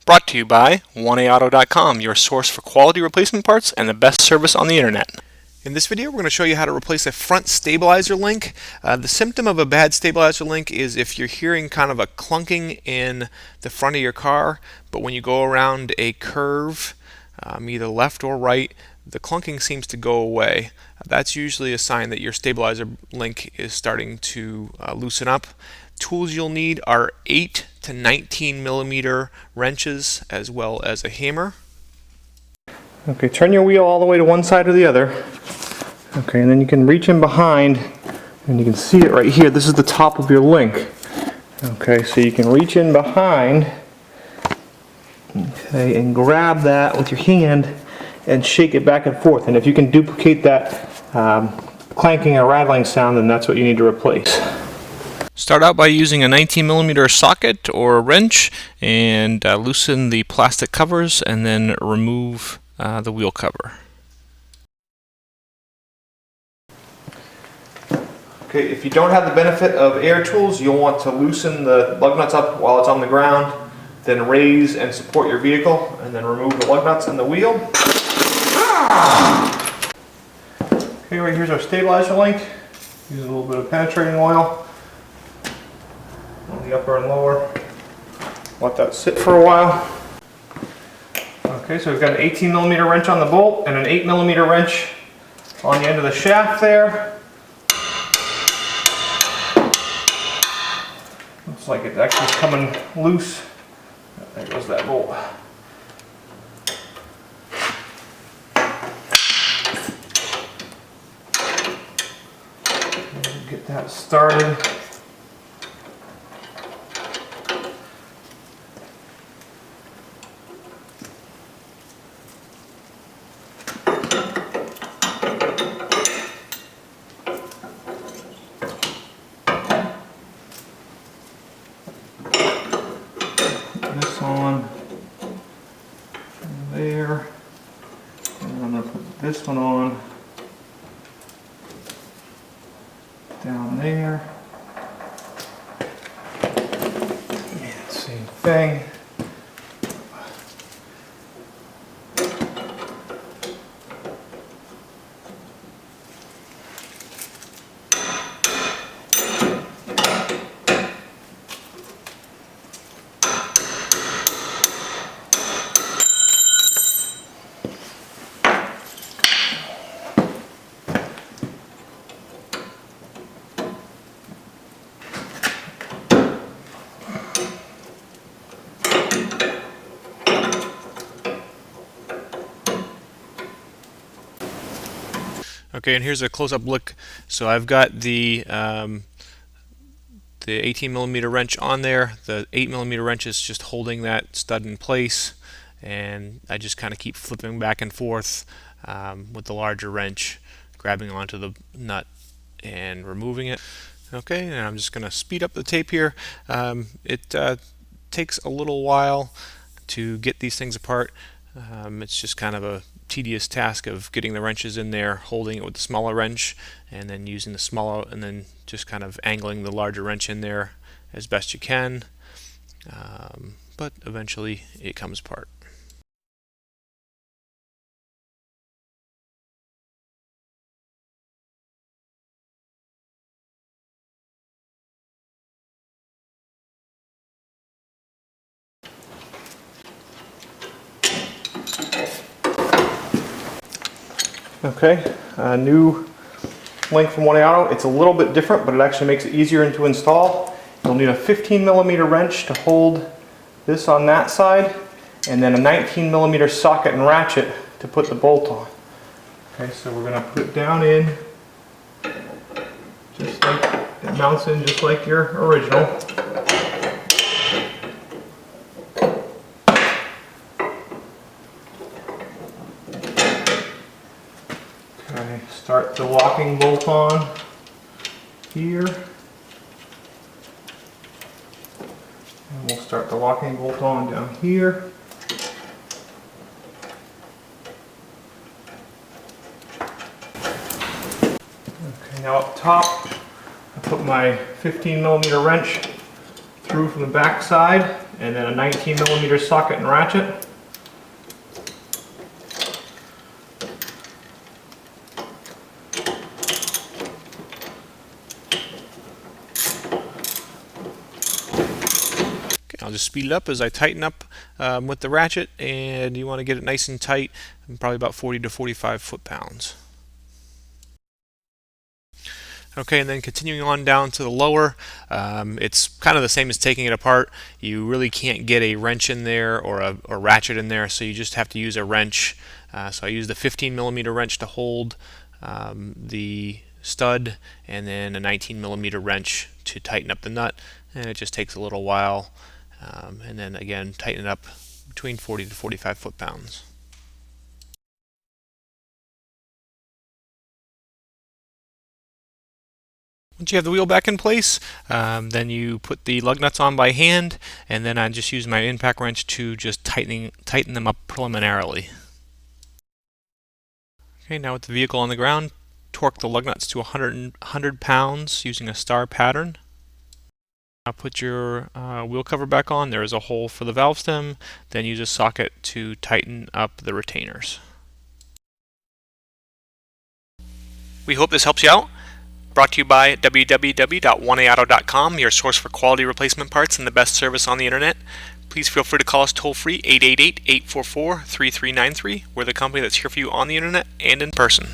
Brought to you by 1AAuto.com, your source for quality replacement parts and the best service on the internet. In this video, we're going to show you how to replace a front stabilizer link. The symptom of a bad stabilizer link is if you're hearing kind of a clunking in the front of your car, but when you go around a curve, either left or right, the clunking seems to go away. That's usually a sign that your stabilizer link is starting to loosen up. Tools you'll need are 8 to 19 millimeter wrenches as well as a hammer. Okay, turn your wheel all the way to one side or the other. Okay, and then you can reach in behind and you can see it right here. This is the top of your link. Okay, so you can reach in behind, okay, and grab that with your hand and shake it back and forth. And if you can duplicate that clanking or rattling sound, then that's what you need to replace. Start out by using a 19 millimeter socket or a wrench and loosen the plastic covers and then remove the wheel cover. Okay, if you don't have the benefit of air tools, you'll want to loosen the lug nuts up while it's on the ground, then raise and support your vehicle, and then remove the lug nuts and the wheel. Okay, right here's our stabilizer link. Use a little bit of penetrating oil on the upper and lower. Let that sit for a while. Okay, so we've got an 18 millimeter wrench on the bolt and an 8 millimeter wrench on the end of the shaft there. Looks like it's actually coming loose. There goes that bolt. Get that started. This on there, and I'm going to put this one on down there. And same thing. Okay, and here's a close-up look. So I've got the 18 millimeter wrench on there. The 8 millimeter wrench is just holding that stud in place, and I just kind of keep flipping back and forth with the larger wrench, grabbing onto the nut and removing it. Okay, and I'm just going to speed up the tape here. It takes a little while to get these things apart. It's just kind of a tedious task of getting the wrenches in there, holding it with the smaller wrench, and then using the smaller, and then just kind of angling the larger wrench in there as best you can. But eventually it comes apart. Okay, a new link from 1AAuto. It's a little bit different, but it actually makes it easier to install. You'll need a 15 millimeter wrench to hold this on that side, and then a 19 millimeter socket and ratchet to put the bolt on. Okay, so we're going to put it down in, just like it mounts in just like your original. Okay, start the locking bolt on here. And we'll start the locking bolt on down here. Okay, now up top, I put my 15 millimeter wrench through from the back side and then a 19mm socket and ratchet. I'll just speed it up as I tighten up with the ratchet, and you want to get it nice and tight, probably about 40 to 45 foot-pounds. Okay, and then continuing on down to the lower, it's kind of the same as taking it apart. You really can't get a wrench in there or a ratchet in there, so you just have to use a wrench. So I use the 15mm wrench to hold the stud, and then a 19mm wrench to tighten up the nut, and it just takes a little while. And then again, tighten it up between 40 to 45 foot-pounds. Once you have the wheel back in place, then you put the lug nuts on by hand, and then I just use my impact wrench to just tighten them up preliminarily. Okay, now with the vehicle on the ground, torque the lug nuts to 100 pounds using a star pattern. Now put your wheel cover back on. There is a hole for the valve stem. Then use a socket to tighten up the retainers. We hope this helps you out. Brought to you by www.oneauto.com, your source for quality replacement parts and the best service on the internet. Please feel free to call us toll-free 888-844-3393. We're the company that's here for you on the internet and in person.